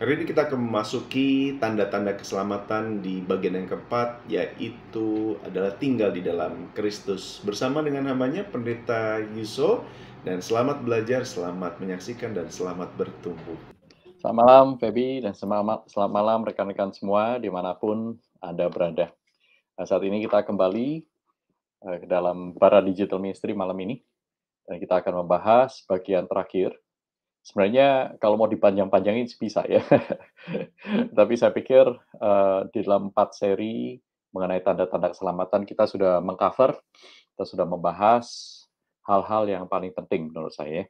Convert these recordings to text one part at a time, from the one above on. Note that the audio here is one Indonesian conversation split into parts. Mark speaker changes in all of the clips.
Speaker 1: Hari ini kita akan memasuki tanda-tanda keselamatan di bagian yang keempat, yaitu adalah tinggal di dalam Kristus. Bersama dengan hambanya, Pendeta Yuso, dan selamat belajar, selamat menyaksikan, dan selamat bertumbuh.
Speaker 2: Selamat malam, Feby, dan selamat malam rekan-rekan semua dimanapun Anda berada. Nah, saat ini kita kembali ke dalam Bara Digital Ministry malam ini, dan kita akan membahas bagian terakhir. Sebenarnya kalau mau dipanjang-panjangin bisa ya, tapi saya pikir di dalam 4 seri mengenai tanda-tanda keselamatan kita sudah mengcover, kita sudah membahas hal-hal yang paling penting menurut saya.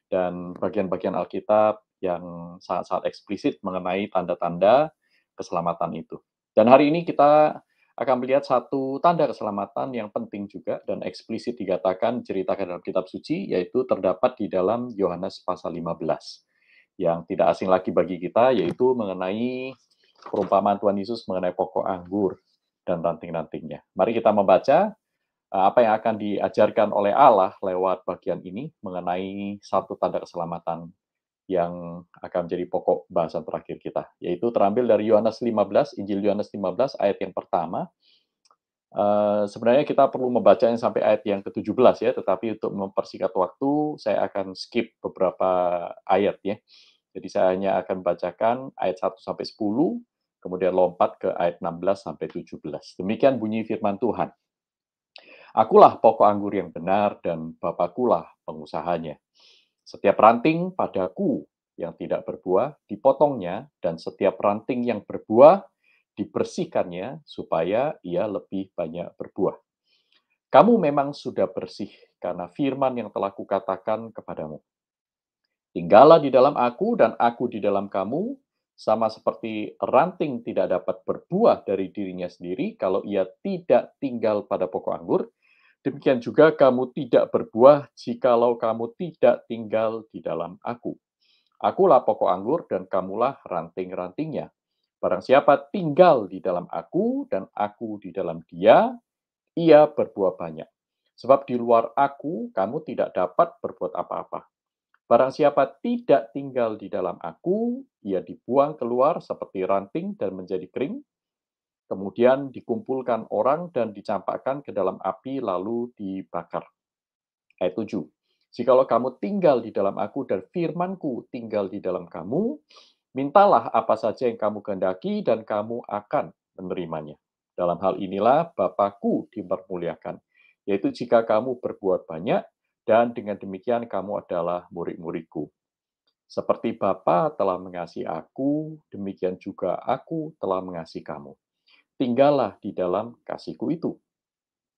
Speaker 2: Dan bagian-bagian Alkitab yang sangat-sangat eksplisit mengenai tanda-tanda keselamatan itu. Dan hari ini kita akan melihat satu tanda keselamatan yang penting juga dan eksplisit dikatakan ceritakan dalam kitab suci, yaitu terdapat di dalam Yohanes pasal 15. Yang tidak asing lagi bagi kita, yaitu mengenai perumpamaan Tuhan Yesus mengenai pokok anggur dan ranting-rantingnya. Mari kita membaca apa yang akan diajarkan oleh Allah lewat bagian ini mengenai satu tanda keselamatan yang akan menjadi pokok bahasan terakhir kita, yaitu terambil dari Yohanes 15, Injil Yohanes 15 ayat yang pertama. Sebenarnya kita perlu membacanya sampai ayat yang ke-17 ya, tetapi untuk mempersingkat waktu, saya akan skip beberapa ayat ya. Jadi saya hanya akan bacakan ayat 1 sampai 10, kemudian lompat ke ayat 16 sampai 17. Demikian bunyi firman Tuhan. Akulah pokok anggur yang benar dan Bapakulah pengusahanya. Setiap ranting padaku yang tidak berbuah dipotongnya, dan setiap ranting yang berbuah dibersihkannya supaya ia lebih banyak berbuah. Kamu memang sudah bersih karena firman yang telah kukatakan kepadamu. Tinggallah di dalam aku dan aku di dalam kamu, sama seperti ranting tidak dapat berbuah dari dirinya sendiri kalau ia tidak tinggal pada pokok anggur. Demikian juga kamu tidak berbuah jikalau kamu tidak tinggal di dalam aku. Akulah pokok anggur dan kamulah ranting-rantingnya. Barang siapa tinggal di dalam aku dan aku di dalam dia, ia berbuah banyak. Sebab di luar aku, kamu tidak dapat berbuat apa-apa. Barang siapa tidak tinggal di dalam aku, ia dibuang keluar seperti ranting dan menjadi kering, kemudian dikumpulkan orang dan dicampakkan ke dalam api lalu dibakar. Ayat 7. Jikalau kamu tinggal di dalam aku dan firmanku tinggal di dalam kamu, mintalah apa saja yang kamu kehendaki dan kamu akan menerimanya. Dalam hal inilah Bapakku dipermuliakan, yaitu jika kamu berbuat banyak dan dengan demikian kamu adalah murid-muridku. Seperti Bapa telah mengasihi aku, demikian juga aku telah mengasihi kamu. Tinggallah di dalam kasihku itu.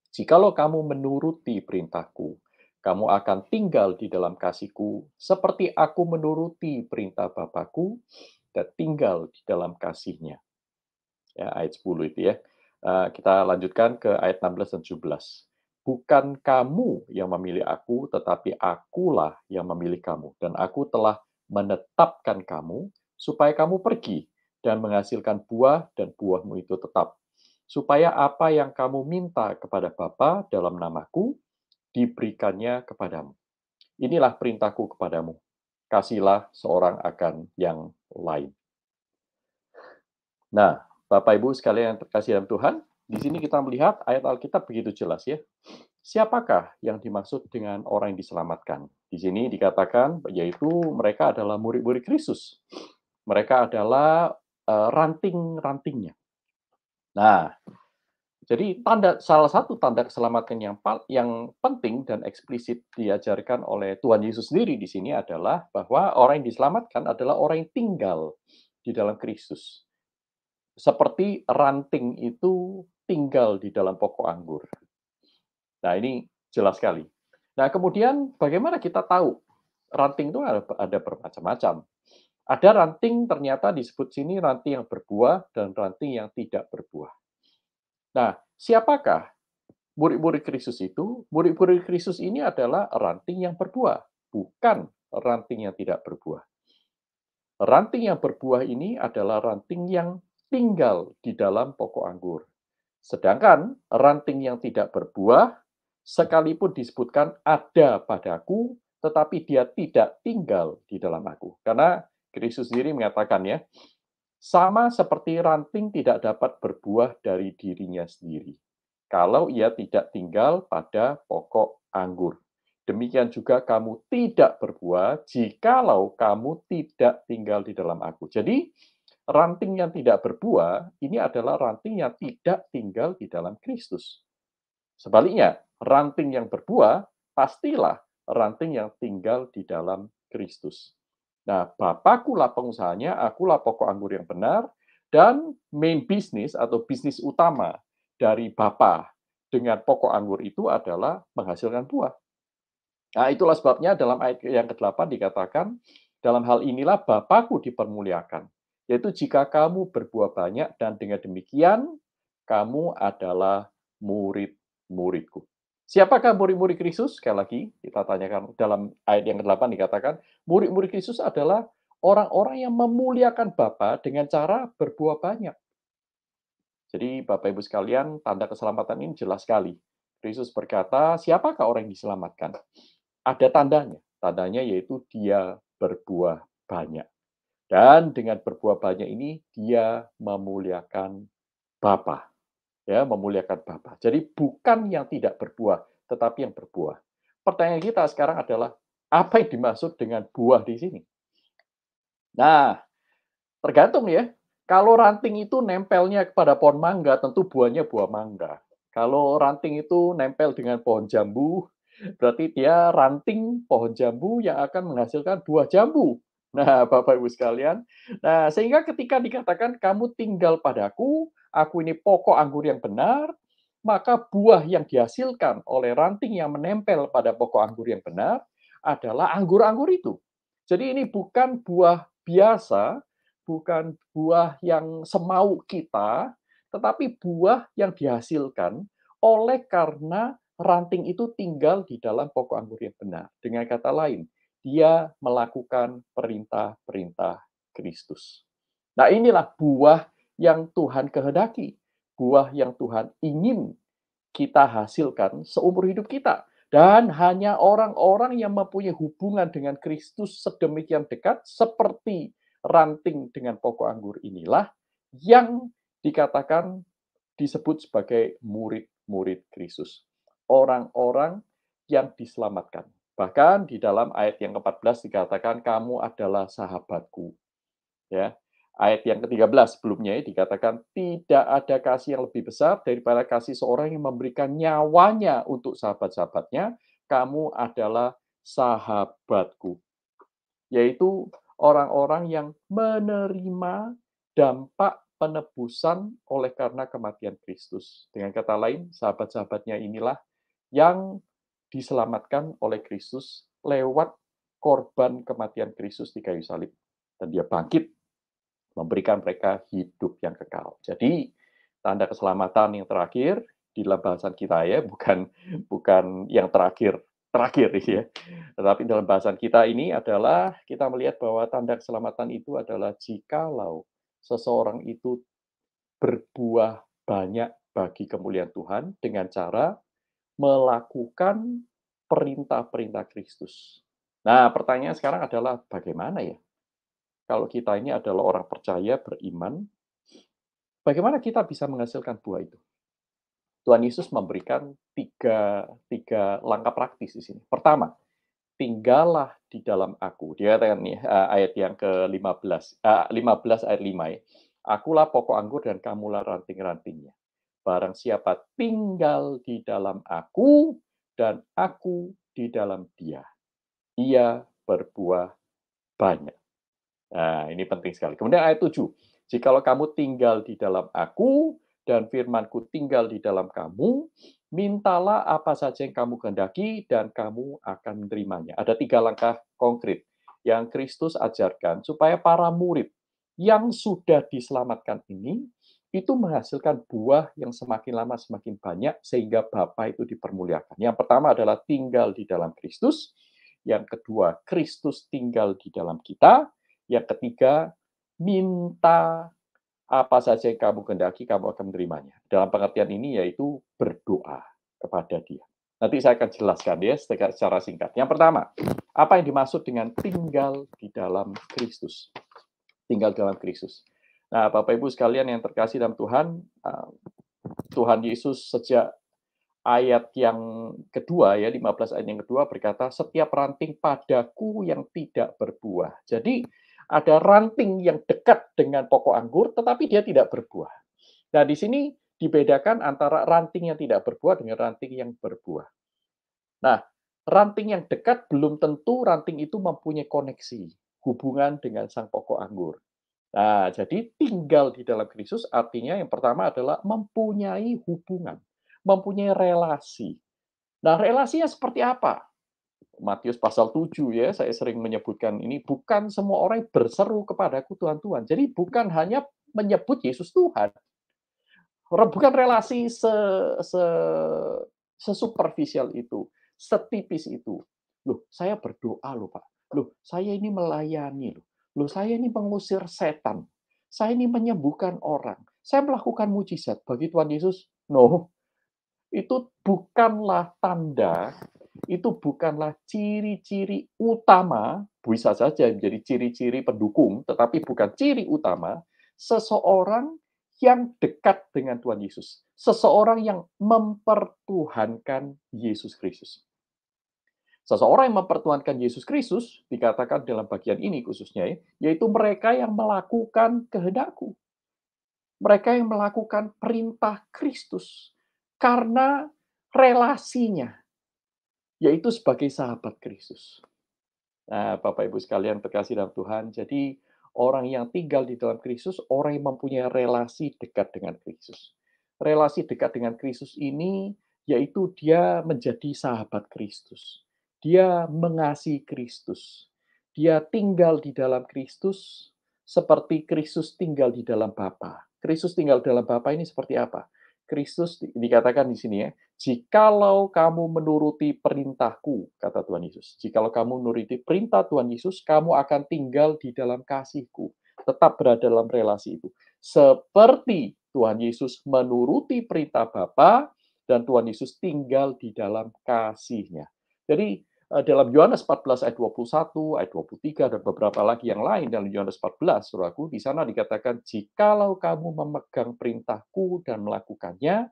Speaker 2: Jikalau kamu menuruti perintahku, kamu akan tinggal di dalam kasihku, seperti aku menuruti perintah Bapakku dan tinggal di dalam kasihnya. Ya, ayat 10 itu ya. Kita lanjutkan ke ayat 16 dan 17. Bukan kamu yang memilih aku, tetapi akulah yang memilih kamu. Dan aku telah menetapkan kamu, supaya kamu pergi dan menghasilkan buah, dan buahmu itu tetap, supaya apa yang kamu minta kepada Bapa dalam namaku, diberikannya kepadamu. Inilah perintahku kepadamu, kasihlah seorang akan yang lain. Nah, Bapak Ibu sekalian yang terkasih dalam Tuhan, di sini kita melihat ayat Alkitab begitu jelas ya. Siapakah yang dimaksud dengan orang yang diselamatkan? Di sini dikatakan yaitu mereka adalah murid-murid Kristus. Mereka adalah ranting-rantingnya. Nah, jadi salah satu tanda keselamatan yang penting dan eksplisit diajarkan oleh Tuhan Yesus sendiri di sini adalah bahwa orang yang diselamatkan adalah orang yang tinggal di dalam Kristus. Seperti ranting itu tinggal di dalam pokok anggur. Nah, ini jelas sekali. Nah, kemudian bagaimana kita tahu ranting itu ada bermacam-macam. Ada ranting ternyata disebut sini ranting yang berbuah dan ranting yang tidak berbuah. Nah, siapakah murid-murid Kristus itu? Murid-murid Kristus ini adalah ranting yang berbuah, bukan ranting yang tidak berbuah. Ranting yang berbuah ini adalah ranting yang tinggal di dalam pokok anggur. Sedangkan ranting yang tidak berbuah, sekalipun disebutkan ada padaku, tetapi dia tidak tinggal di dalam aku. Karena Kristus sendiri mengatakan ya, sama seperti ranting tidak dapat berbuah dari dirinya sendiri, kalau ia tidak tinggal pada pokok anggur. Demikian juga kamu tidak berbuah jikalau kamu tidak tinggal di dalam aku. Jadi, ranting yang tidak berbuah ini adalah ranting yang tidak tinggal di dalam Kristus. Sebaliknya, ranting yang berbuah pastilah ranting yang tinggal di dalam Kristus. Nah, Bapakkulah pengusahanya, akulah pokok anggur yang benar, dan main bisnis atau bisnis utama dari Bapa dengan pokok anggur itu adalah menghasilkan buah. Nah, itulah sebabnya dalam ayat yang ke-8 dikatakan, dalam hal inilah Bapakku dipermuliakan, yaitu jika kamu berbuah banyak dan dengan demikian kamu adalah murid-muridku. Siapakah murid-murid Kristus? Sekali lagi kita tanyakan dalam ayat yang ke-8 dikatakan, murid-murid Kristus adalah orang-orang yang memuliakan Bapa dengan cara berbuah banyak. Jadi Bapak Ibu sekalian, tanda keselamatan ini jelas sekali. Kristus berkata, siapakah orang yang diselamatkan? Ada tandanya. Tandanya yaitu dia berbuah banyak. Dan dengan berbuah banyak ini, dia memuliakan Bapa. Ya, memuliakan Bapa. Jadi bukan yang tidak berbuah, tetapi yang berbuah. Pertanyaan kita sekarang adalah, apa yang dimaksud dengan buah di sini? Nah, tergantung ya. Kalau ranting itu nempelnya kepada pohon mangga, tentu buahnya buah mangga. Kalau ranting itu nempel dengan pohon jambu, berarti dia ranting pohon jambu yang akan menghasilkan buah jambu. Nah, Bapak Ibu sekalian, nah sehingga ketika dikatakan kamu tinggal padaku, aku ini pokok anggur yang benar, maka buah yang dihasilkan oleh ranting yang menempel pada pokok anggur yang benar adalah anggur-anggur itu. Jadi ini bukan buah biasa, bukan buah yang semau kita, tetapi buah yang dihasilkan oleh karena ranting itu tinggal di dalam pokok anggur yang benar. Dengan kata lain, dia melakukan perintah-perintah Kristus. Nah, inilah buah yang Tuhan kehendaki, buah yang Tuhan ingin kita hasilkan seumur hidup kita. Dan hanya orang-orang yang mempunyai hubungan dengan Kristus sedemikian dekat, seperti ranting dengan pokok anggur inilah, yang dikatakan disebut sebagai murid-murid Kristus. Orang-orang yang diselamatkan. Bahkan di dalam ayat yang ke-14 dikatakan, kamu adalah sahabatku. Ya, ayat yang ke-13 sebelumnya dikatakan, tidak ada kasih yang lebih besar daripada kasih seorang yang memberikan nyawanya untuk sahabat-sahabatnya. Kamu adalah sahabatku. Yaitu orang-orang yang menerima dampak penebusan oleh karena kematian Kristus. Dengan kata lain, sahabat-sahabatnya inilah yang diselamatkan oleh Kristus lewat korban kematian Kristus di kayu salib. Dan dia bangkit memberikan mereka hidup yang kekal. Jadi, tanda keselamatan yang terakhir di dalam bahasan kita ya, bukan yang terakhir ya. Tetapi dalam bahasan kita ini adalah kita melihat bahwa tanda keselamatan itu adalah jikalau seseorang itu berbuah banyak bagi kemuliaan Tuhan dengan cara melakukan perintah-perintah Kristus. Nah, pertanyaan sekarang adalah bagaimana ya? Kalau kita ini adalah orang percaya, beriman, bagaimana kita bisa menghasilkan buah itu? Tuhan Yesus memberikan tiga langkah praktis di sini. Pertama, tinggallah di dalam aku. Dia katakan nih, ayat yang ke-15, 15 ayat 5 ya. Akulah pokok anggur dan kamulah ranting-rantingnya. Barang siapa tinggal di dalam aku dan aku di dalam dia, ia berbuah banyak. Nah, ini penting sekali. Kemudian ayat 7. Jikalau kamu tinggal di dalam aku dan firmanku tinggal di dalam kamu, mintalah apa saja yang kamu kehendaki dan kamu akan menerimanya. Ada 3 langkah konkret yang Kristus ajarkan supaya para murid yang sudah diselamatkan ini itu menghasilkan buah yang semakin lama semakin banyak sehingga Bapa itu dipermuliakan. Yang pertama adalah tinggal di dalam Kristus. Yang kedua, Kristus tinggal di dalam kita. Yang ketiga, minta apa saja yang kamu kehendaki, kamu akan menerimanya. Dalam pengertian ini yaitu berdoa kepada Dia. Nanti saya akan jelaskan ya secara singkat. Yang pertama, apa yang dimaksud dengan tinggal di dalam Kristus? tinggal dalam Kristus. Nah, Bapak Ibu sekalian yang terkasih dalam Tuhan, Tuhan Yesus sejak ayat yang kedua ya, 15 ayat yang kedua berkata, setiap ranting padaku yang tidak berbuah. Jadi ada ranting yang dekat dengan pokok anggur, tetapi dia tidak berbuah. Nah, di sini dibedakan antara ranting yang tidak berbuah dengan ranting yang berbuah. Nah, ranting yang dekat belum tentu ranting itu mempunyai koneksi, hubungan dengan sang pokok anggur. Nah, jadi tinggal di dalam Kristus artinya yang pertama adalah mempunyai hubungan, mempunyai relasi. Nah, relasinya seperti apa? Matius pasal 7 ya, saya sering menyebutkan ini, bukan semua orang berseru kepadaku Tuhan, Tuhan. Jadi bukan hanya menyebut Yesus Tuhan. Bukan relasi se sesuperficial itu, setipis itu. Loh, saya berdoa loh, Pak. Loh, saya ini melayani loh. Loh, saya ini mengusir setan. Saya ini menyembuhkan orang. Saya melakukan mujizat bagi Tuhan Yesus. No, itu bukanlah tanda, itu bukanlah ciri-ciri utama, bisa saja menjadi ciri-ciri pendukung, tetapi bukan ciri utama seseorang yang dekat dengan Tuhan Yesus. Seseorang yang mempertuhankan Yesus Kristus. Seseorang yang mempertuhankan Yesus Kristus, dikatakan dalam bagian ini khususnya, yaitu mereka yang melakukan kehendakku. Mereka yang melakukan perintah Kristus. Karena relasinya, yaitu sebagai sahabat Kristus. Nah, Bapak Ibu sekalian terkasih dalam Tuhan, jadi orang yang tinggal di dalam Kristus, orang yang mempunyai relasi dekat dengan Kristus. Relasi dekat dengan Kristus ini, yaitu dia menjadi sahabat Kristus. Dia mengasihi Kristus. Dia tinggal di dalam Kristus, seperti Kristus tinggal di dalam Bapa. Kristus tinggal dalam Bapa ini seperti apa? Kristus dikatakan di sini ya, jikalau kamu menuruti perintahku, kata Tuhan Yesus. Jikalau kamu menuruti perintah Tuhan Yesus, kamu akan tinggal di dalam kasihku. Tetap berada dalam relasi itu. Seperti Tuhan Yesus menuruti perintah Bapa dan Tuhan Yesus tinggal di dalam kasihnya. Jadi dalam Yohanes 14 ayat 21, ayat 23, dan beberapa lagi yang lain dalam Yohanes 14, saudaraku, di sana dikatakan, jikalau kamu memegang perintahku dan melakukannya,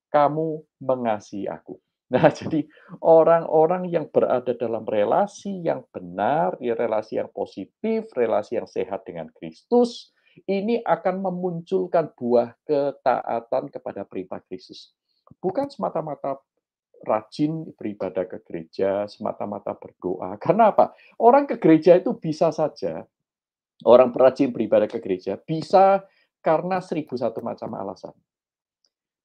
Speaker 2: kamu mengasihi aku. Nah, jadi orang-orang yang berada dalam relasi yang benar, relasi yang positif, relasi yang sehat dengan Kristus, ini akan memunculkan buah ketaatan kepada perintah Kristus. Bukan semata-mata rajin beribadah ke gereja, semata-mata berdoa. Karena apa? Orang ke gereja itu bisa saja, orang rajin beribadah ke gereja, bisa karena 1001 macam alasan.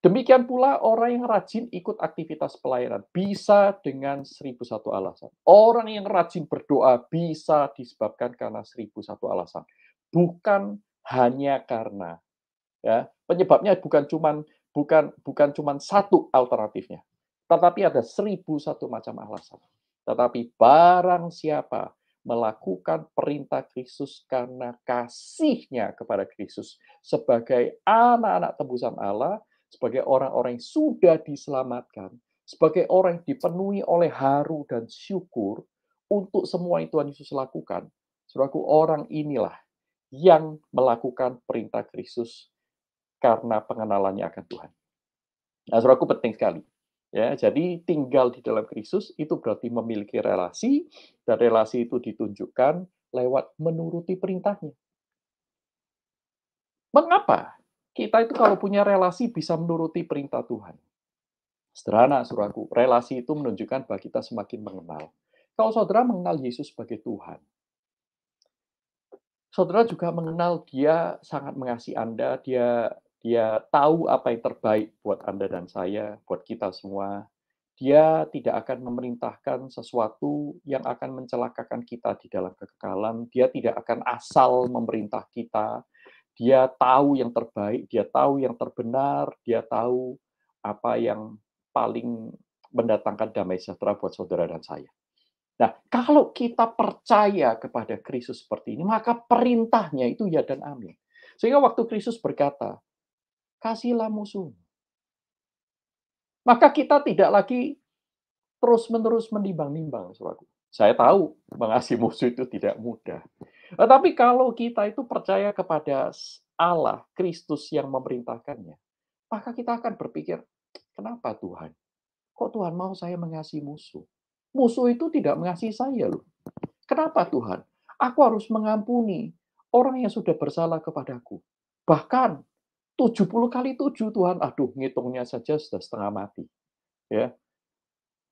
Speaker 2: Demikian pula orang yang rajin ikut aktivitas pelayanan bisa dengan 1001 alasan. Orang yang rajin berdoa bisa disebabkan karena 1001 alasan. Bukan hanya karena, ya, penyebabnya bukan cuman satu alternatifnya, tetapi ada 1001 macam alasan. Tetapi barang siapa melakukan perintah Kristus karena kasihnya kepada Kristus sebagai anak-anak tebusan Allah, sebagai orang-orang yang sudah diselamatkan, sebagai orang yang dipenuhi oleh haru dan syukur untuk semua yang Tuhan Yesus lakukan, saudaraku, orang inilah yang melakukan perintah Kristus karena pengenalannya akan Tuhan. Nah, saudaraku, penting sekali. Ya, jadi tinggal di dalam Kristus itu berarti memiliki relasi, dan relasi itu ditunjukkan lewat menuruti perintahnya. Mengapa kita itu kalau punya relasi bisa menuruti perintah Tuhan? Sederhana, saudaraku, relasi itu menunjukkan bahwa kita semakin mengenal. Kalau saudara mengenal Yesus sebagai Tuhan, saudara juga mengenal Dia sangat mengasihi Anda, Dia tahu apa yang terbaik buat Anda dan saya, buat kita semua. Dia tidak akan memerintahkan sesuatu yang akan mencelakakan kita di dalam kekekalan. Dia tidak akan asal memerintah kita. Dia tahu yang terbaik, dia tahu yang terbenar, dia tahu apa yang paling mendatangkan damai sejahtera buat saudara dan saya. Nah, kalau kita percaya kepada Kristus seperti ini, maka perintahnya itu ya dan amin. Sehingga waktu Kristus berkata, kasihilah musuh, maka kita tidak lagi terus-menerus menimbang-nimbang, saudaraku. Saya tahu mengasihi musuh itu tidak mudah. Tetapi kalau kita itu percaya kepada Allah, Kristus yang memerintahkannya, maka kita akan berpikir, kenapa Tuhan? Kok Tuhan mau saya mengasihi musuh? Musuh itu tidak mengasihi saya loh. Kenapa Tuhan? Aku harus mengampuni orang yang sudah bersalah kepadaku. Bahkan 70 kali 7 Tuhan, aduh ngitungnya saja sudah setengah mati. Ya,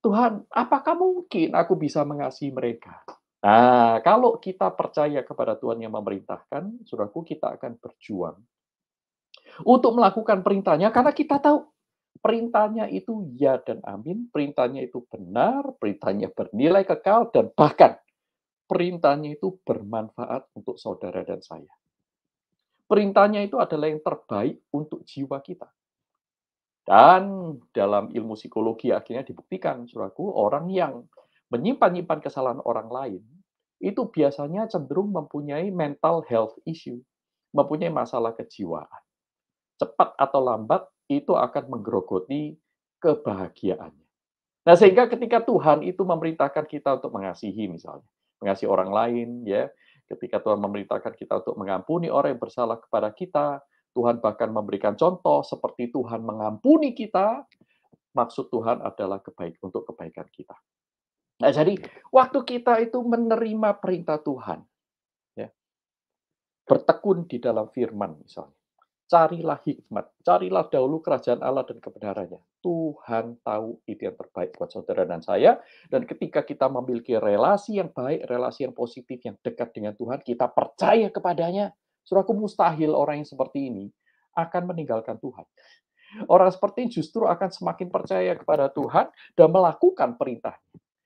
Speaker 2: Tuhan, apakah mungkin aku bisa mengasihi mereka? Nah, kalau kita percaya kepada Tuhan yang memerintahkan, saudaraku, kita akan berjuang untuk melakukan perintahnya karena kita tahu perintahnya itu ya dan amin, perintahnya itu benar, perintahnya bernilai kekal, dan bahkan perintahnya itu bermanfaat untuk saudara dan saya. Perintahnya itu adalah yang terbaik untuk jiwa kita. Dan dalam ilmu psikologi akhirnya dibuktikan, saudaraku, orang yang menyimpan-nyimpan kesalahan orang lain, itu biasanya cenderung mempunyai mental health issue, mempunyai masalah kejiwaan. Cepat atau lambat, itu akan menggerogoti kebahagiaannya. Nah, sehingga ketika Tuhan itu memerintahkan kita untuk mengasihi misalnya, mengasihi orang lain ya, ketika Tuhan memerintahkan kita untuk mengampuni orang yang bersalah kepada kita, Tuhan bahkan memberikan contoh seperti Tuhan mengampuni kita, maksud Tuhan adalah untuk kebaikan kita. Nah, jadi waktu kita itu menerima perintah Tuhan, ya, bertekun di dalam firman misalnya, carilah hikmat, carilah dahulu kerajaan Allah dan kebenarannya. Tuhan tahu itu yang terbaik buat saudara dan saya. Dan ketika kita memiliki relasi yang baik, relasi yang positif, yang dekat dengan Tuhan, kita percaya kepadanya. Saudaraku, mustahil orang yang seperti ini akan meninggalkan Tuhan. Orang seperti ini justru akan semakin percaya kepada Tuhan dan melakukan perintah.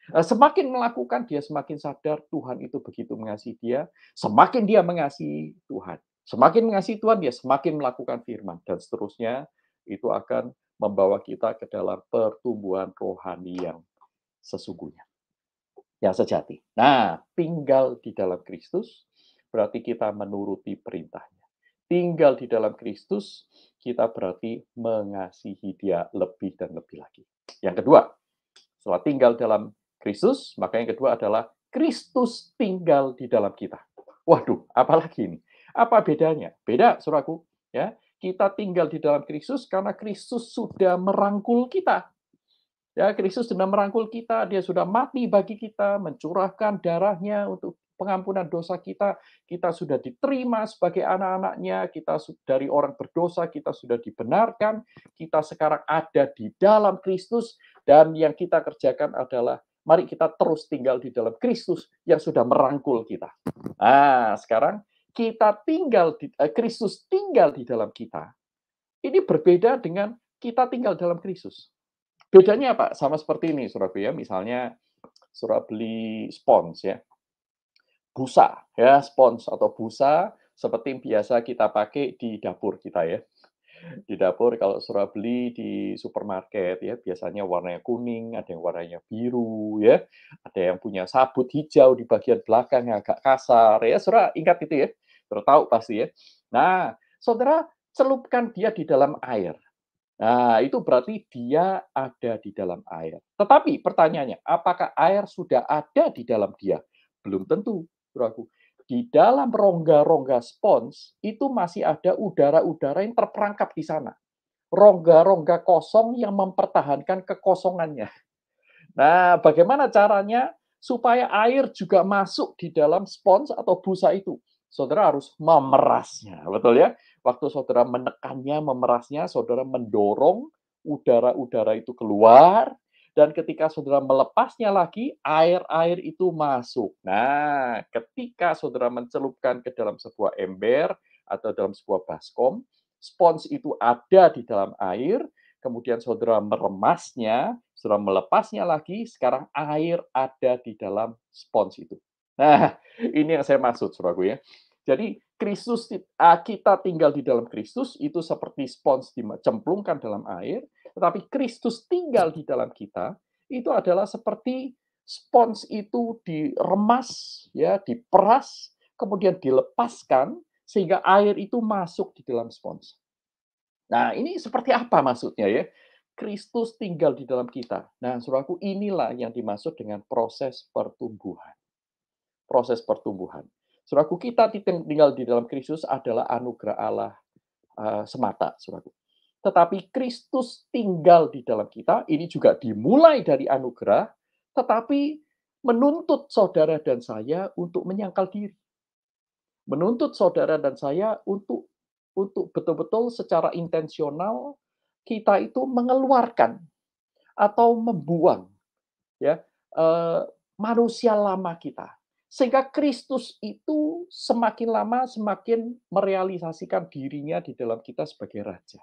Speaker 2: Semakin melakukan, dia semakin sadar Tuhan itu begitu mengasihi dia. Semakin dia mengasihi Tuhan. Semakin mengasihi Tuhan, dia semakin melakukan firman. Dan seterusnya, itu akan membawa kita ke dalam pertumbuhan rohani yang sesungguhnya, yang sejati. Nah, tinggal di dalam Kristus, berarti kita menuruti perintahnya. Tinggal di dalam Kristus, kita berarti mengasihi dia lebih dan lebih lagi. Yang kedua, setelah tinggal dalam Kristus, maka yang kedua adalah Kristus tinggal di dalam kita. Waduh, apalagi ini? Apa bedanya? Beda, saudaraku. Ya, kita tinggal di dalam Kristus karena Kristus sudah merangkul kita. Ya, Kristus sudah merangkul kita, dia sudah mati bagi kita, mencurahkan darahnya untuk pengampunan dosa kita. Kita sudah diterima sebagai anak-anaknya, kita dari orang berdosa, kita sudah dibenarkan, kita sekarang ada di dalam Kristus, dan yang kita kerjakan adalah mari kita terus tinggal di dalam Kristus yang sudah merangkul kita. Nah, sekarang kita Kristus tinggal di dalam kita. Ini berbeda dengan kita tinggal dalam Kristus. Bedanya apa? Sama seperti ini, saudaraku ya. Misalnya, saudara beli spons ya, busa ya, spons atau busa seperti yang biasa kita pakai di dapur kita ya. Di dapur kalau saudara beli di supermarket ya, biasanya warnanya kuning, ada yang warnanya biru ya, ada yang punya sabut hijau di bagian belakang yang agak kasar ya. Saudara ingat itu ya? Saudara tahu pasti ya. Nah, saudara celupkan dia di dalam air. Nah, itu berarti dia ada di dalam air. Tetapi pertanyaannya, apakah air sudah ada di dalam dia? Belum tentu, Saudaraku. Di dalam rongga-rongga spons, itu masih ada udara-udara yang terperangkap di sana. Rongga-rongga kosong yang mempertahankan kekosongannya. Nah, bagaimana caranya supaya air juga masuk di dalam spons atau busa itu? Saudara harus memerasnya, betul ya? Waktu saudara menekannya, memerasnya, saudara mendorong udara-udara itu keluar, dan ketika saudara melepasnya lagi, air-air itu masuk. Nah, ketika saudara mencelupkan ke dalam sebuah ember atau dalam sebuah baskom, spons itu ada di dalam air, kemudian saudara meremasnya, saudara melepasnya lagi, sekarang air ada di dalam spons itu. Nah, ini yang saya maksud, saudaraku ya. Jadi, kita tinggal di dalam Kristus, itu seperti spons dicemplungkan dalam air, tetapi Kristus tinggal di dalam kita, itu adalah seperti spons itu diremas, ya, diperas, kemudian dilepaskan, sehingga air itu masuk di dalam spons. Nah, ini seperti apa maksudnya ya? Kristus tinggal di dalam kita. Nah, saudaraku, inilah yang dimaksud dengan proses pertumbuhan. Proses pertumbuhan. Saudaraku, kita tinggal di dalam Kristus adalah anugerah Allah semata, saudaraku. Tetapi Kristus tinggal di dalam kita, ini juga dimulai dari anugerah, tetapi menuntut saudara dan saya untuk menyangkal diri. Menuntut saudara dan saya untuk betul-betul secara intensional kita itu mengeluarkan atau membuang ya manusia lama kita. Sehingga Kristus itu semakin lama semakin merealisasikan dirinya di dalam kita sebagai raja.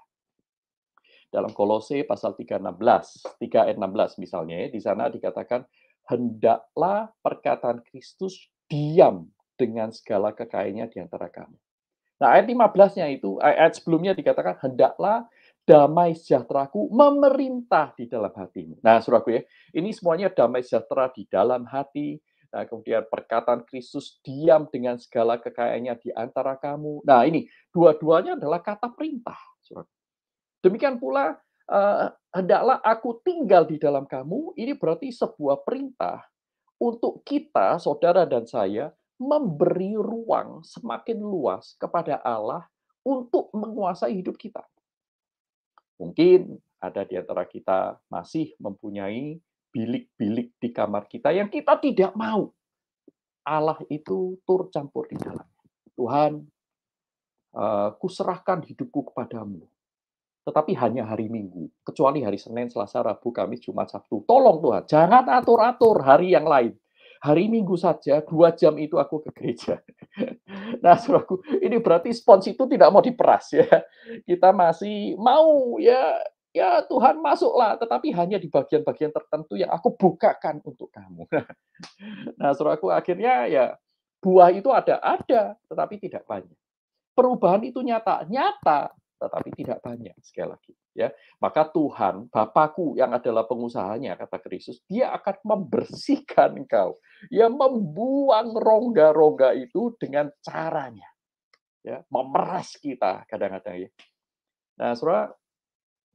Speaker 2: Dalam Kolose pasal 3 ayat 16 misalnya, di sana dikatakan, hendaklah perkataan Kristus diam dengan segala kekayanya di antara kamu. Nah, ayat 15-nya itu, ayat sebelumnya dikatakan, hendaklah damai sejahteraku memerintah di dalam hatimu. Nah, saudaraku ya, ini semuanya damai sejahtera di dalam hati. Nah, kemudian perkataan Kristus diam dengan segala kekayaannya di antara kamu. Nah, ini dua-duanya adalah kata perintah, saudaraku. Demikian pula, hendaklah aku tinggal di dalam kamu, ini berarti sebuah perintah untuk kita, saudara dan saya, memberi ruang semakin luas kepada Allah untuk menguasai hidup kita. Mungkin ada di antara kita masih mempunyai bilik-bilik di kamar kita yang kita tidak mau Allah itu turut campur di dalamnya. Tuhan, kuserahkan hidupku kepadamu. Tetapi hanya hari Minggu, kecuali hari Senin, Selasa, Rabu, Kamis, Jumat, Sabtu. Tolong Tuhan, jangan atur-atur hari yang lain. Hari Minggu saja, 2 jam itu aku ke gereja. Nah, saudaraku, ini berarti spons itu tidak mau diperas ya. Kita masih mau ya Tuhan masuklah, tetapi hanya di bagian-bagian tertentu yang aku bukakan untuk kamu. Nah, saudaraku, akhirnya ya buah itu ada, tetapi tidak banyak. Perubahan itu nyata, tetapi tidak banyak sekali lagi ya. Maka Tuhan, Bapakku yang adalah pengusahanya kata Kristus, dia akan membersihkan engkau. Ya membuang rongga-rongga itu dengan caranya. Ya, memeras kita kadang-kadang ya. Nah, Saudara,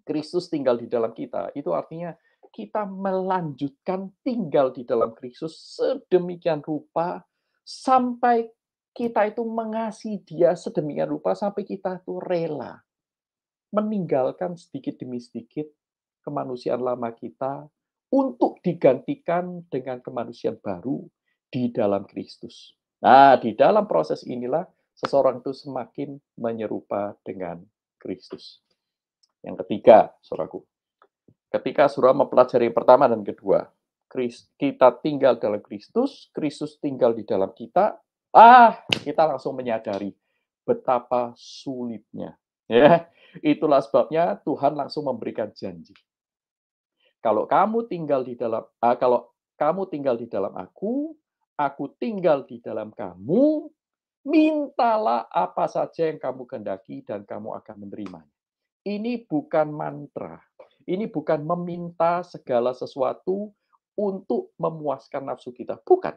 Speaker 2: Kristus tinggal di dalam kita, itu artinya kita melanjutkan tinggal di dalam Kristus sedemikian rupa sampai kita itu mengasihi dia sedemikian rupa sampai kita itu rela meninggalkan sedikit demi sedikit kemanusiaan lama kita untuk digantikan dengan kemanusiaan baru di dalam Kristus. Nah, di dalam proses inilah seseorang itu semakin menyerupa dengan Kristus. Yang ketiga, saudaraku, ketika saudara mempelajari pertama dan kedua, kita tinggal dalam Kristus, Kristus tinggal di dalam kita, kita langsung menyadari betapa sulitnya. Ya, itulah sebabnya Tuhan langsung memberikan janji. Kalau kamu tinggal di dalam aku tinggal di dalam kamu, mintalah apa saja yang kamu kehendaki dan kamu akan menerimanya. Ini bukan mantra. Ini bukan meminta segala sesuatu untuk memuaskan nafsu kita. Bukan.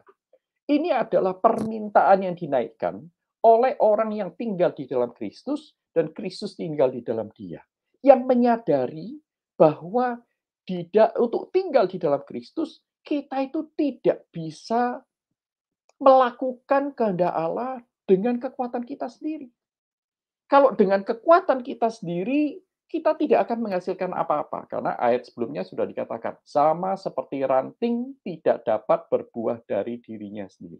Speaker 2: Ini adalah permintaan yang dinaikkan oleh orang yang tinggal di dalam Kristus dan Kristus tinggal di dalam dia. Yang menyadari bahwa untuk tinggal di dalam Kristus, kita itu tidak bisa melakukan kehendak Allah dengan kekuatan kita sendiri. Kalau dengan kekuatan kita sendiri, kita tidak akan menghasilkan apa-apa. Karena ayat sebelumnya sudah dikatakan, sama seperti ranting tidak dapat berbuah dari dirinya sendiri.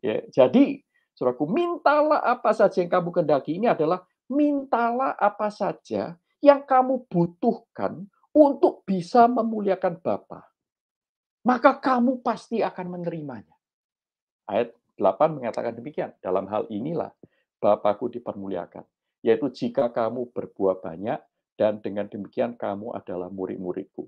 Speaker 2: Ya, jadi, saudaraku, mintalah apa saja yang kamu kehendaki. Ini adalah mintalah apa saja yang kamu butuhkan untuk bisa memuliakan Bapa. Maka kamu pasti akan menerimanya. Ayat 8 mengatakan demikian. Dalam hal inilah Bapakku dipermuliakan, yaitu jika kamu berbuah banyak dan dengan demikian kamu adalah murid-muridku.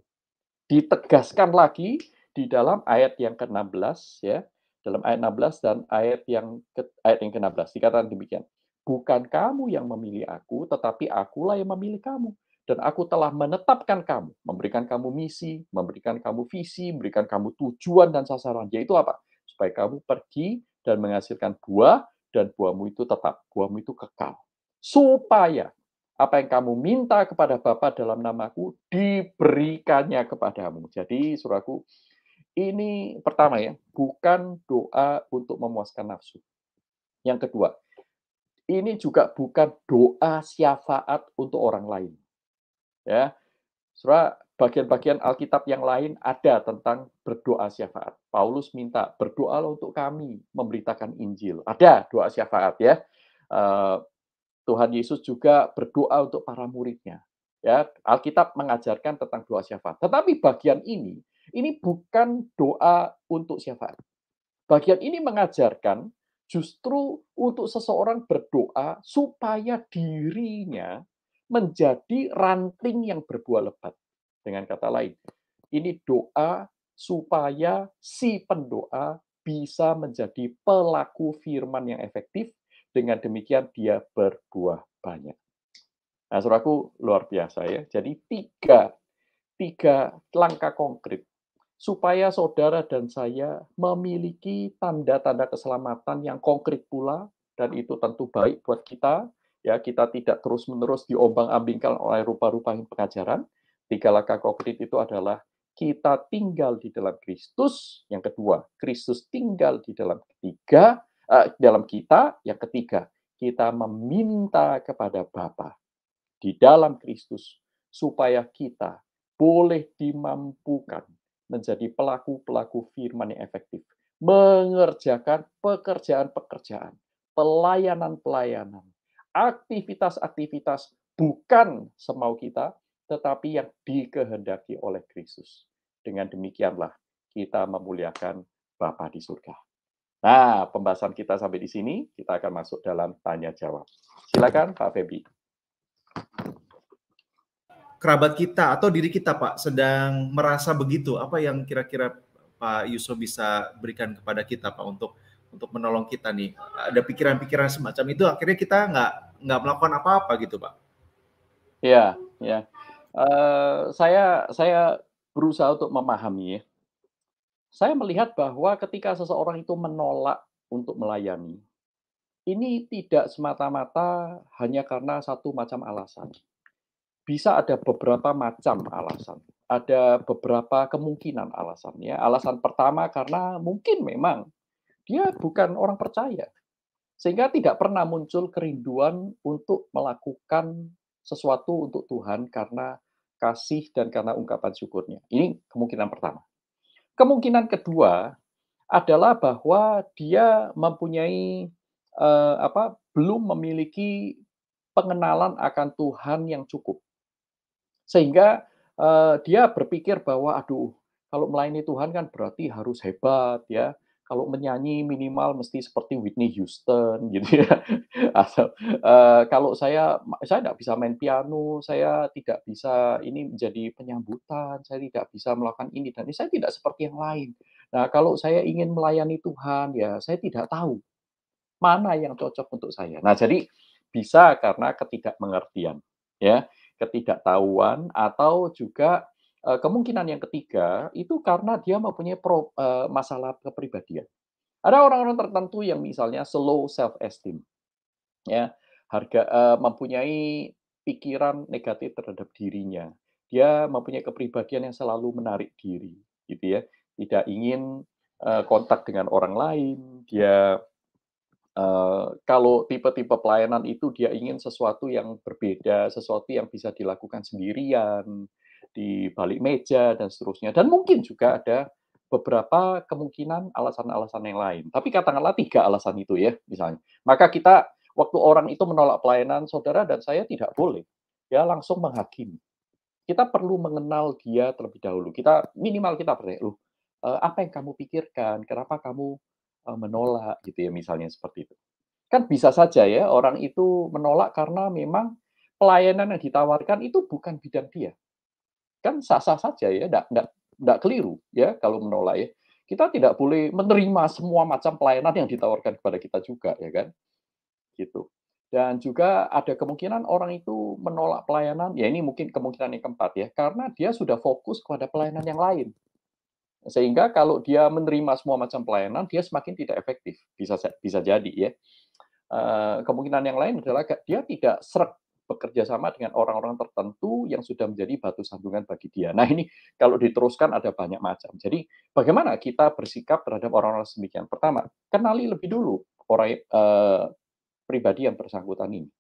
Speaker 2: Ditegaskan lagi di dalam ayat yang ke-16 ya, dalam ayat 16 dan ayat yang ke-16 dikatakan demikian. Bukan kamu yang memilih aku, tetapi akulah yang memilih kamu. Dan aku telah menetapkan kamu, memberikan kamu misi, memberikan kamu visi, memberikan kamu tujuan dan sasaran. Yaitu apa? Supaya kamu pergi dan menghasilkan buah, dan buahmu itu tetap, buahmu itu kekal. Supaya apa yang kamu minta kepada Bapa dalam namaku, diberikannya kepadamu. Jadi, saudaraku, ini pertama ya, bukan doa untuk memuaskan nafsu. Yang kedua, ini juga bukan doa syafaat untuk orang lain, ya. Saudara, bagian-bagian Alkitab yang lain ada tentang berdoa syafaat. Paulus minta, "Berdoalah untuk kami memberitakan Injil." Ada doa syafaat ya. Eh, Tuhan Yesus juga berdoa untuk para muridnya. Ya, Alkitab mengajarkan tentang doa syafaat. Tetapi bagian ini bukan doa untuk syafaat. Bagian ini mengajarkan justru untuk seseorang berdoa supaya dirinya menjadi ranting yang berbuah lebat. Dengan kata lain, ini doa supaya si pendoa bisa menjadi pelaku firman yang efektif. Dengan demikian dia berbuah banyak. Nah, saudaraku, luar biasa ya. Jadi tiga langkah konkret supaya saudara dan saya memiliki tanda-tanda keselamatan yang konkret pula, dan itu tentu baik buat kita, ya, kita tidak terus-menerus diombang-ambingkan oleh rupa-rupa pengajaran. Tiga langkah konkret itu adalah kita tinggal di dalam Kristus, yang kedua, Kristus tinggal di dalam dalam kita, yang ketiga, kita meminta kepada Bapa di dalam Kristus supaya kita boleh dimampukan menjadi pelaku-pelaku firman yang efektif, mengerjakan pekerjaan-pekerjaan, pelayanan-pelayanan, aktivitas-aktivitas bukan semau kita, tetapi yang dikehendaki oleh Kristus. Dengan demikianlah kita memuliakan Bapa di surga. Nah, pembahasan kita sampai di sini, kita akan masuk dalam tanya jawab. Silakan Pak Febi.
Speaker 3: Kerabat kita atau diri kita, Pak, sedang merasa begitu, apa yang kira-kira Pak Yuso bisa berikan kepada kita, Pak, untuk menolong kita nih? Ada pikiran-pikiran semacam itu, akhirnya kita nggak melakukan apa-apa gitu, Pak.
Speaker 2: Ya, ya. Saya berusaha untuk memahami ya. Saya melihat bahwa ketika seseorang itu menolak untuk melayani, ini tidak semata-mata hanya karena satu macam alasan. Bisa ada beberapa macam alasan. Ada beberapa kemungkinan alasannya. Alasan pertama karena mungkin memang dia bukan orang percaya. Sehingga tidak pernah muncul kerinduan untuk melakukan sesuatu untuk Tuhan karena kasih dan karena ungkapan syukurnya. Ini kemungkinan pertama. Kemungkinan kedua adalah bahwa dia mempunyai belum memiliki pengenalan akan Tuhan yang cukup. Sehingga dia berpikir bahwa aduh, kalau melayani Tuhan kan berarti harus hebat ya. Kalau menyanyi minimal mesti seperti Whitney Houston gitu ya. Atau kalau saya tidak bisa main piano, saya tidak bisa ini menjadi penyambutan, saya tidak bisa melakukan ini dan ini, saya tidak seperti yang lain. Nah, kalau saya ingin melayani Tuhan ya saya tidak tahu mana yang cocok untuk saya. Nah, jadi bisa karena ketidakmengertian, ya, ketidaktahuan atau juga kemungkinan yang ketiga itu karena dia mempunyai masalah kepribadian. Ada orang-orang tertentu yang misalnya slow self esteem, ya, mempunyai pikiran negatif terhadap dirinya. Dia mempunyai kepribadian yang selalu menarik diri, gitu ya. Tidak ingin kontak dengan orang lain, dia kalau tipe-tipe pelayanan itu dia ingin sesuatu yang berbeda, sesuatu yang bisa dilakukan sendirian, di balik meja dan seterusnya. Dan mungkin juga ada beberapa kemungkinan alasan-alasan yang lain. Tapi katakanlah 3 alasan itu ya, misalnya. Maka kita waktu orang itu menolak pelayanan, saudara dan saya tidak boleh ya langsung menghakimi. Kita perlu mengenal dia terlebih dahulu. Minimal kita bertanya, "Loh, apa yang kamu pikirkan? Kenapa kamu menolak?" Gitu ya, misalnya seperti itu. Kan bisa saja ya orang itu menolak karena memang pelayanan yang ditawarkan itu bukan bidang dia. Kan sah-sah saja ya, nggak keliru ya kalau menolak ya. Kita tidak boleh menerima semua macam pelayanan yang ditawarkan kepada kita juga ya kan, gitu. Dan juga ada kemungkinan orang itu menolak pelayanan, ya ini mungkin kemungkinan yang keempat ya, karena dia sudah fokus kepada pelayanan yang lain. Sehingga kalau dia menerima semua macam pelayanan, dia semakin tidak efektif, bisa jadi ya. Kemungkinan yang lain adalah dia tidak sreg bekerja sama dengan orang-orang tertentu yang sudah menjadi batu sandungan bagi dia. Nah ini kalau diteruskan ada banyak macam. Jadi bagaimana kita bersikap terhadap orang-orang sedemikian? Pertama, kenali lebih dulu orang pribadi yang bersangkutan ini.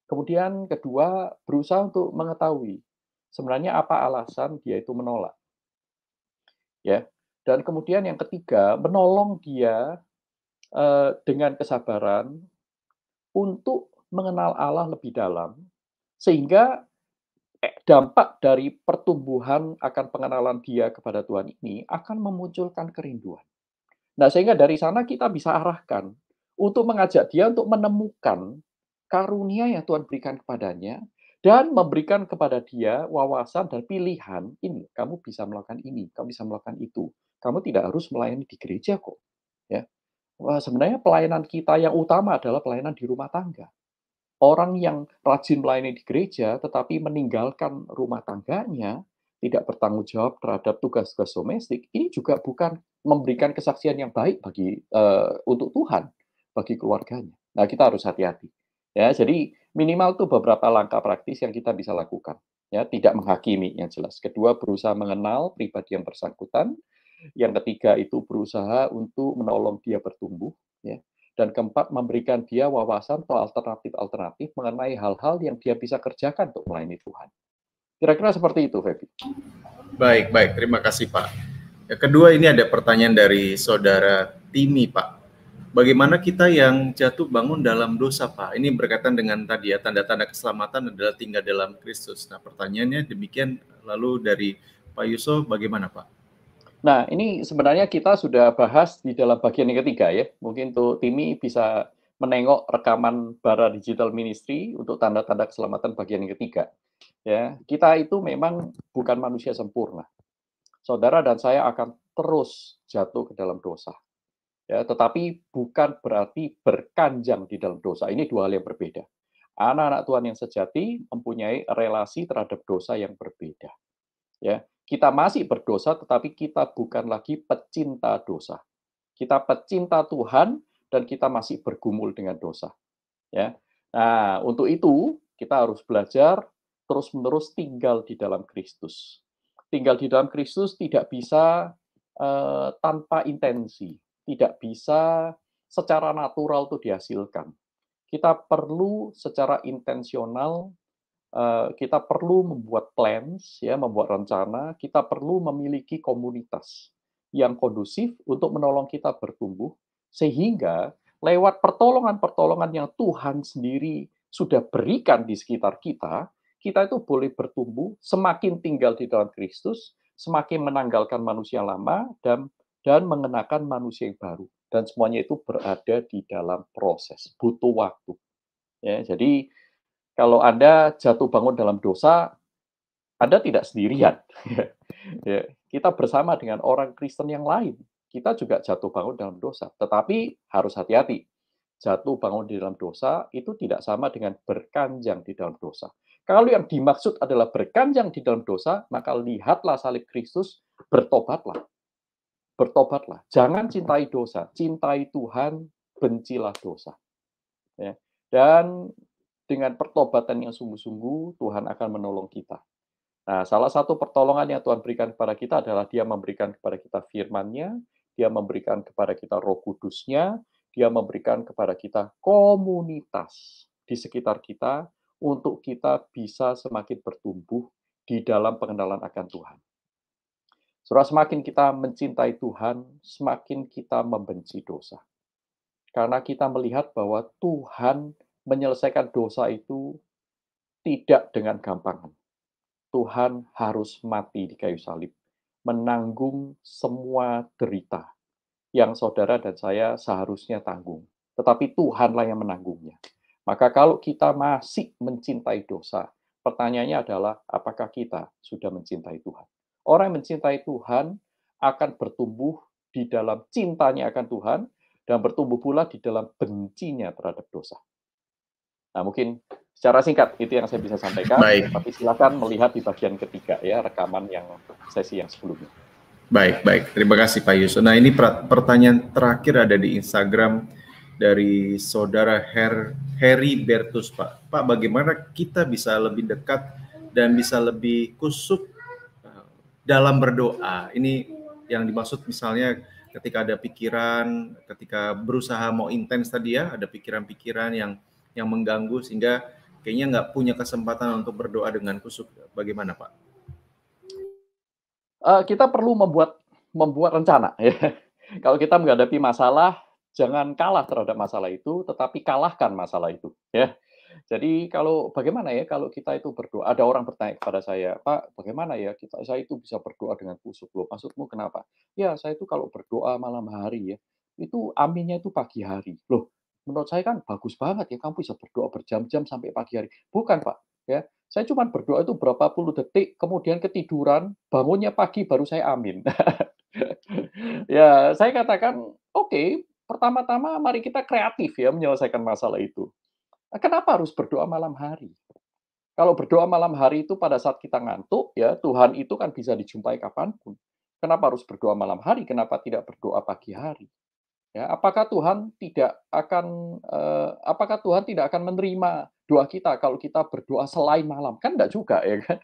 Speaker 2: Kemudian kedua, berusaha untuk mengetahui sebenarnya apa alasan dia itu menolak. Ya. Dan kemudian yang ketiga, menolong dia dengan kesabaran untuk mengenal Allah lebih dalam, sehingga dampak dari pertumbuhan akan pengenalan dia kepada Tuhan ini akan memunculkan kerinduan. Nah, sehingga dari sana kita bisa arahkan untuk mengajak dia untuk menemukan karunia yang Tuhan berikan kepadanya dan memberikan kepada dia wawasan dan pilihan, ini kamu bisa melakukan ini, kamu bisa melakukan itu. Kamu tidak harus melayani di gereja kok, ya. Wah, sebenarnya pelayanan kita yang utama adalah pelayanan di rumah tangga. Orang yang rajin melayani di gereja, tetapi meninggalkan rumah tangganya, tidak bertanggung jawab terhadap tugas-tugas domestik, ini juga bukan memberikan kesaksian yang baik bagi untuk Tuhan, bagi keluarganya. Nah, kita harus hati-hati. Ya, jadi minimal tuh beberapa langkah praktis yang kita bisa lakukan. Ya, tidak menghakimi yang jelas. Kedua, berusaha mengenal pribadi yang bersangkutan. Yang ketiga itu berusaha untuk menolong dia bertumbuh. Ya. Dan keempat, memberikan dia wawasan atau alternatif-alternatif mengenai hal-hal yang dia bisa kerjakan untuk melayani Tuhan. Kira-kira seperti itu, Feby.
Speaker 3: Baik, baik. Terima kasih, Pak. Yang kedua, ini ada pertanyaan dari Saudara Timi, Pak. Bagaimana kita yang jatuh bangun dalam dosa, Pak? Ini berkaitan dengan tadi ya, tanda-tanda keselamatan adalah tinggal dalam Kristus. Nah, pertanyaannya demikian. Lalu dari Pak Yuso, bagaimana, Pak?
Speaker 2: Nah, ini sebenarnya kita sudah bahas di dalam bagian yang ketiga ya. Mungkin tuh Timi bisa menengok rekaman Bara Digital Ministry untuk tanda-tanda keselamatan bagian yang ketiga. Ya, kita itu memang bukan manusia sempurna. Saudara dan saya akan terus jatuh ke dalam dosa. Ya, tetapi bukan berarti berkanjang di dalam dosa. Ini dua hal yang berbeda. Anak-anak Tuhan yang sejati mempunyai relasi terhadap dosa yang berbeda. Ya, kita masih berdosa, tetapi kita bukan lagi pecinta dosa. Kita pecinta Tuhan dan kita masih bergumul dengan dosa. Ya, nah untuk itu kita harus belajar terus-menerus tinggal di dalam Kristus. Tinggal di dalam Kristus tidak bisa tanpa intensi, tidak bisa secara natural itu dihasilkan. Kita perlu secara intensional, kita perlu membuat plans, ya, membuat rencana. Kita perlu memiliki komunitas yang kondusif untuk menolong kita bertumbuh, sehingga lewat pertolongan-pertolongan yang Tuhan sendiri sudah berikan di sekitar kita, kita itu boleh bertumbuh, semakin tinggal di dalam Kristus, semakin menanggalkan manusia lama dan mengenakan manusia yang baru. Dan semuanya itu berada di dalam proses, butuh waktu. Ya, jadi kalau Anda jatuh bangun dalam dosa, Anda tidak sendirian. Ya, kita bersama dengan orang Kristen yang lain. Kita juga jatuh bangun dalam dosa. Tetapi harus hati-hati. Jatuh bangun di dalam dosa itu tidak sama dengan berkanjang di dalam dosa. Kalau yang dimaksud adalah berkanjang di dalam dosa, maka lihatlah salib Kristus, bertobatlah. Bertobatlah. Jangan cintai dosa. Cintai Tuhan, bencilah dosa. Ya. Dan dengan pertobatan yang sungguh-sungguh, Tuhan akan menolong kita. Nah, salah satu pertolongan yang Tuhan berikan kepada kita adalah Dia memberikan kepada kita firman-Nya, Dia memberikan kepada kita Roh Kudus-Nya, Dia memberikan kepada kita komunitas di sekitar kita untuk kita bisa semakin bertumbuh di dalam pengenalan akan Tuhan. Saudara, semakin kita mencintai Tuhan, semakin kita membenci dosa. Karena kita melihat bahwa Tuhan menyelesaikan dosa itu tidak dengan gampang. Tuhan harus mati di kayu salib, menanggung semua derita yang saudara dan saya seharusnya tanggung. Tetapi Tuhanlah yang menanggungnya. Maka kalau kita masih mencintai dosa, pertanyaannya adalah apakah kita sudah mencintai Tuhan? Orang yang mencintai Tuhan akan bertumbuh di dalam cintanya akan Tuhan dan bertumbuh pula di dalam bencinya terhadap dosa. Nah, mungkin secara singkat itu yang saya bisa sampaikan.
Speaker 3: Baik.
Speaker 2: Tapi silakan melihat di bagian ketiga ya, rekaman yang sesi yang sebelumnya.
Speaker 3: Baik, baik. Terima kasih Pak Yuso. Nah, ini pertanyaan terakhir ada di Instagram dari Saudara Harry Bertus, Pak. Pak, bagaimana kita bisa lebih dekat dan bisa lebih kusuk dalam berdoa? Ini yang dimaksud misalnya ketika ada pikiran, ketika berusaha mau intens tadi ya, ada pikiran-pikiran yang mengganggu sehingga kayaknya nggak punya kesempatan untuk berdoa dengan khusyuk. Bagaimana Pak?
Speaker 2: Kita perlu membuat rencana ya. Kalau kita menghadapi masalah, jangan kalah terhadap masalah itu, tetapi kalahkan masalah itu ya. Jadi bagaimana ya kalau kita itu berdoa, ada orang bertanya kepada saya, "Pak, bagaimana ya saya itu bisa berdoa dengan khusyuk?" Loh, maksudmu kenapa? "Ya, saya itu kalau berdoa malam hari ya, itu aminnya itu pagi hari." Loh, menurut saya kan bagus banget ya, kamu bisa berdoa berjam-jam sampai pagi hari. Bukan, Pak, ya. Saya cuma berdoa itu berapa puluh detik, kemudian ketiduran, bangunnya pagi baru saya amin. Ya, saya katakan, "Oke, pertama-tama mari kita kreatif ya menyelesaikan masalah itu." Kenapa harus berdoa malam hari? Kalau berdoa malam hari itu pada saat kita ngantuk, ya Tuhan itu kan bisa dijumpai kapanpun. Kenapa harus berdoa malam hari? Kenapa tidak berdoa pagi hari? Ya, apakah Tuhan tidak akan menerima doa kita kalau kita berdoa selain malam? Kan enggak juga ya kan?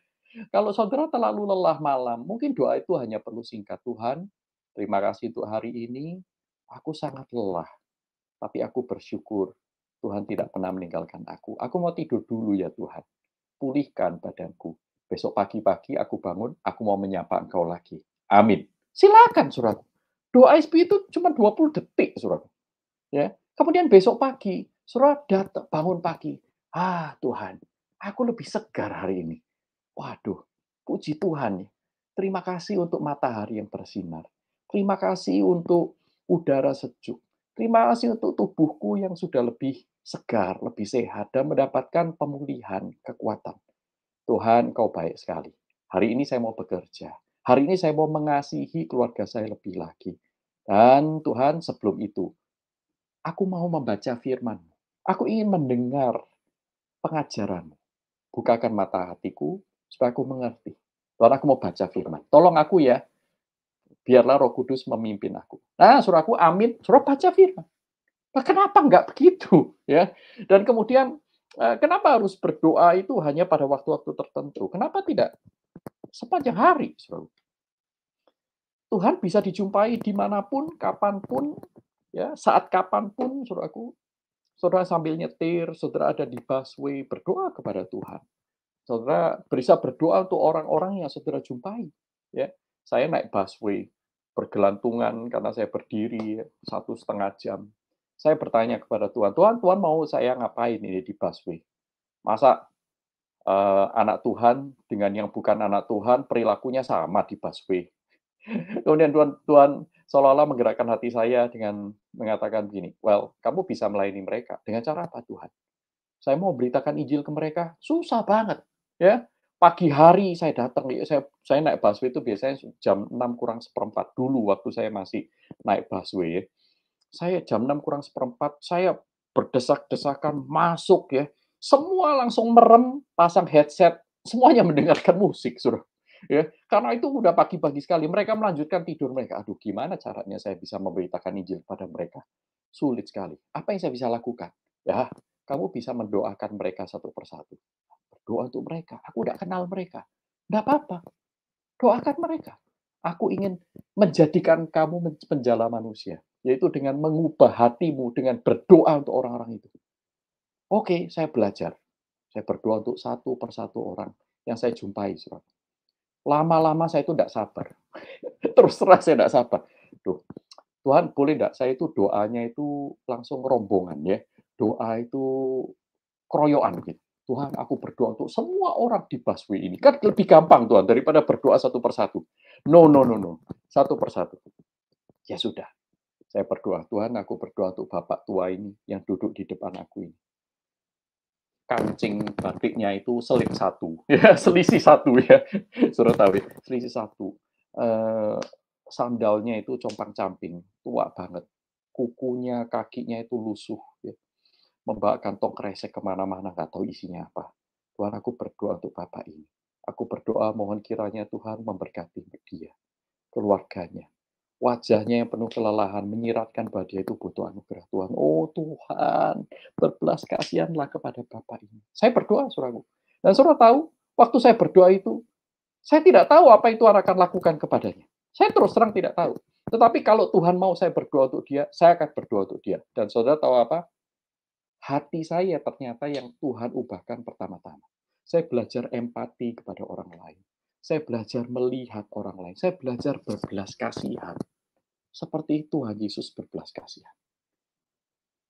Speaker 2: Kalau saudara terlalu lelah malam, mungkin doa itu hanya perlu singkat. Tuhan, terima kasih untuk hari ini. Aku sangat lelah. Tapi aku bersyukur Tuhan tidak pernah meninggalkan aku. Aku mau tidur dulu ya Tuhan. Pulihkan badanku. Besok pagi-pagi aku bangun, aku mau menyapa Engkau lagi. Amin. Silakan, saudara. Doa SP itu cuma 20 detik, saudara. Ya. Kemudian besok pagi, saudara datang bangun pagi. Ah, Tuhan, aku lebih segar hari ini. Waduh, puji Tuhan. Terima kasih untuk matahari yang bersinar. Terima kasih untuk udara sejuk. Terima kasih untuk tubuhku yang sudah lebih segar, lebih sehat, dan mendapatkan pemulihan kekuatan. Tuhan, Kau baik sekali. Hari ini saya mau bekerja. Hari ini saya mau mengasihi keluarga saya lebih lagi. Dan Tuhan, sebelum itu, aku mau membaca firman-Mu. Aku ingin mendengar pengajaran-Mu. Bukakan mata hatiku, supaya aku mengerti. Tuhan, aku mau baca firman. Tolong aku ya, biarlah Roh Kudus memimpin aku. Nah, suruh aku amin, suruh baca firman. Nah, kenapa enggak begitu? Ya. Dan kemudian, kenapa harus berdoa itu hanya pada waktu-waktu tertentu? Kenapa tidak sepanjang hari? Saudara? Tuhan bisa dijumpai dimanapun, kapanpun, ya, saat kapanpun, saudaraku. Saudara sambil nyetir, saudara ada di busway, berdoa kepada Tuhan. Saudara bisa berdoa untuk orang-orang yang saudara jumpai. Ya, saya naik busway, bergelantungan karena saya berdiri 1,5 jam. Saya bertanya kepada Tuhan, Tuhan mau saya ngapain ini di busway? Masa anak Tuhan dengan yang bukan anak Tuhan perilakunya sama di busway? Kemudian Tuhan seolah-olah menggerakkan hati saya dengan mengatakan begini, well, kamu bisa melayani mereka. Dengan cara apa Tuhan? Saya mau beritakan Injil ke mereka, susah banget. Ya, pagi hari saya datang, saya naik busway itu biasanya jam 6:04 dulu waktu saya masih naik busway. Ya. Saya jam 6:04, saya berdesak-desakan masuk ya. Semua langsung merem, pasang headset, semuanya mendengarkan musik, Saudara. Ya, karena itu udah pagi-pagi sekali. Mereka melanjutkan tidur mereka. Aduh, gimana caranya saya bisa memberitakan Injil pada mereka? Sulit sekali. Apa yang saya bisa lakukan? Ya, kamu bisa mendoakan mereka satu persatu. Berdoa untuk mereka. Aku tidak kenal mereka. Tidak apa-apa. Doakan mereka. Aku ingin menjadikan kamu penjala manusia. Yaitu dengan mengubah hatimu, dengan berdoa untuk orang-orang itu. Oke, saya belajar. Saya berdoa untuk satu persatu orang yang saya jumpai. Saudara. Lama-lama saya itu tidak sabar. Terus terang saya tidak sabar. Duh, Tuhan boleh tidak saya itu doanya itu langsung rombongan ya. Doa itu keroyokan gitu. Tuhan, aku berdoa untuk semua orang di busway ini. Kan lebih gampang Tuhan daripada berdoa satu persatu. No. Satu persatu. Ya sudah. Saya berdoa, Tuhan aku berdoa untuk bapak tua ini yang duduk di depan aku ini. Kancing batiknya itu selip satu, ya selisih satu ya, suruh tahu ya, selisih satu. Sandalnya itu compang-camping, tua banget. Kukunya, kakinya itu lusuh, ya. Membawa kantong kresek kemana-mana, nggak tahu isinya apa. Tuhan, aku berdoa untuk bapak ini. Aku berdoa mohon kiranya Tuhan memberkati dia, keluarganya. Wajahnya yang penuh kelelahan menyiratkan bahwa dia itu butuh anugerah Tuhan. Oh Tuhan, berbelas kasihanlah kepada Bapak ini. Saya berdoa, saudaraku. Dan saudara tahu, waktu saya berdoa itu, saya tidak tahu apa itu akan lakukan kepadanya. Saya terus terang tidak tahu. Tetapi kalau Tuhan mau saya berdoa untuk dia, saya akan berdoa untuk dia. Dan saudara tahu apa? Hati saya ternyata yang Tuhan ubahkan pertama-tama. Saya belajar empati kepada orang lain. Saya belajar melihat orang lain. Saya belajar berbelas kasihan. Seperti Tuhan Yesus berbelas kasihan.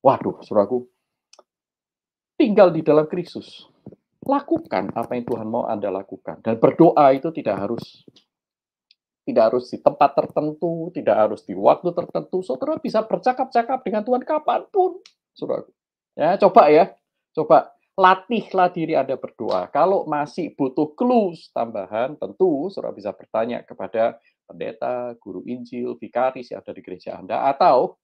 Speaker 2: Waduh, saudaraku, tinggal di dalam Kristus. Lakukan apa yang Tuhan mau Anda lakukan. Dan berdoa itu tidak harus di tempat tertentu, tidak harus di waktu tertentu. Saudara bisa bercakap-cakap dengan Tuhan kapanpun, saudara. Ya, coba latihlah diri Anda berdoa. Kalau masih butuh clues tambahan, tentu saudara bisa bertanya kepada pendeta, guru Injil, vikaris yang ada di gereja Anda, atau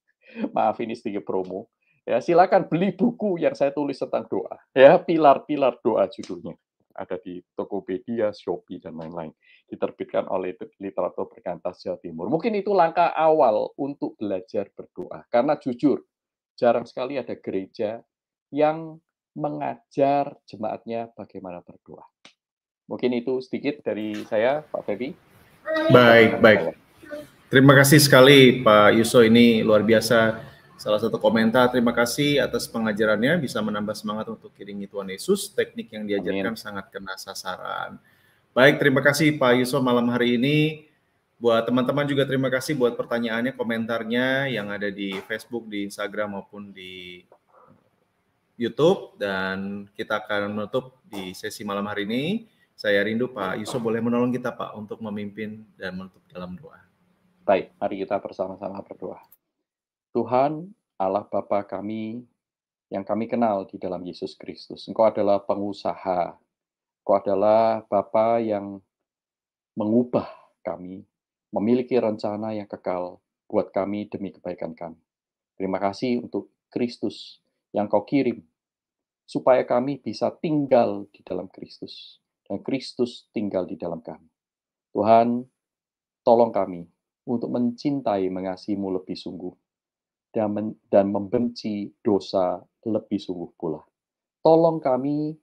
Speaker 2: maaf ini sedikit promo. Ya, silakan beli buku yang saya tulis tentang doa. Ya, pilar-pilar doa judulnya. Ada di Tokopedia, Shopee, dan lain-lain. Diterbitkan oleh Literatur Perkantas Jawa Timur. Mungkin itu langkah awal untuk belajar berdoa. Karena jujur, jarang sekali ada gereja yang mengajar jemaatnya bagaimana berdoa. Mungkin itu sedikit dari saya, Pak Febi.
Speaker 3: Baik. Terima kasih sekali Pak Yuso, ini luar biasa. Salah satu komentar, terima kasih atas pengajarannya, bisa menambah semangat untuk iringi Tuhan Yesus. Teknik yang diajarkan sangat kena sasaran. Baik, terima kasih Pak Yuso malam hari ini. Buat teman-teman juga terima kasih buat pertanyaannya, komentarnya yang ada di Facebook, di Instagram maupun di YouTube. Dan kita akan menutup di sesi malam hari ini. Saya rindu Pak Yuso boleh menolong kita Pak untuk memimpin dan menutup dalam doa.
Speaker 2: Baik, mari kita bersama-sama berdoa. Tuhan, Allah Bapa kami yang kami kenal di dalam Yesus Kristus. Engkau adalah pengusaha. Engkau adalah Bapa yang mengubah kami, memiliki rencana yang kekal buat kami demi kebaikan kami. Terima kasih untuk Kristus yang Kau kirim, supaya kami bisa tinggal di dalam Kristus, dan Kristus tinggal di dalam kami. Tuhan, tolong kami untuk mencintai mengasihi-Mu lebih sungguh, dan membenci dosa lebih sungguh pula. Tolong kami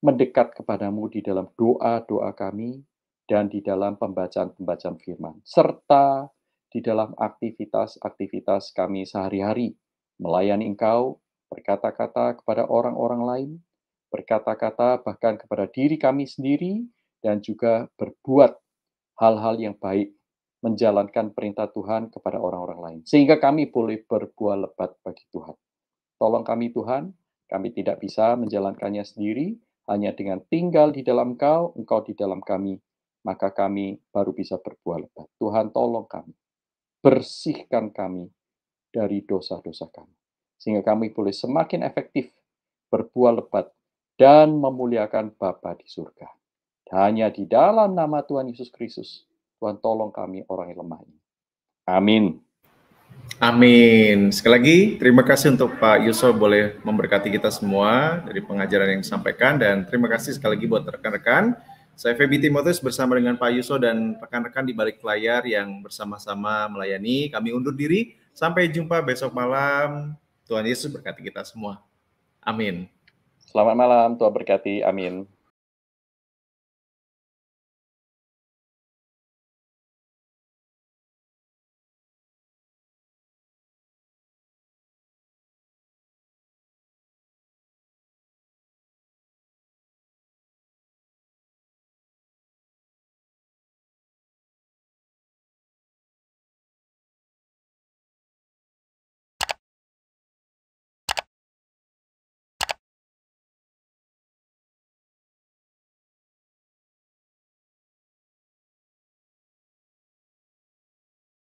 Speaker 2: mendekat kepadamu di dalam doa-doa kami dan di dalam pembacaan-pembacaan firman, serta di dalam aktivitas-aktivitas kami sehari-hari, melayani Engkau, berkata-kata kepada orang-orang lain, berkata-kata bahkan kepada diri kami sendiri, dan juga berbuat hal-hal yang baik, menjalankan perintah Tuhan kepada orang-orang lain. Sehingga kami boleh berbuah lebat bagi Tuhan. Tolong kami Tuhan, kami tidak bisa menjalankannya sendiri, hanya dengan tinggal di dalam Engkau di dalam kami, maka kami baru bisa berbuah lebat. Tuhan tolong kami, bersihkan kami dari dosa-dosa kami. Sehingga kami boleh semakin efektif berbuah lebat dan memuliakan Bapa di surga. Hanya di dalam nama Tuhan Yesus Kristus, Tuhan tolong kami orang yang lemah ini. Amin.
Speaker 3: Amin. Sekali lagi, terima kasih untuk Pak Yuso boleh memberkati kita semua dari pengajaran yang disampaikan. Dan terima kasih sekali lagi buat rekan-rekan. Saya Febi Timotius bersama dengan Pak Yuso dan rekan-rekan di balik layar yang bersama-sama melayani. Kami undur diri. Sampai jumpa besok malam. Tuhan Yesus berkati kita semua. Amin.
Speaker 2: Selamat malam, Tuhan berkati. Amin.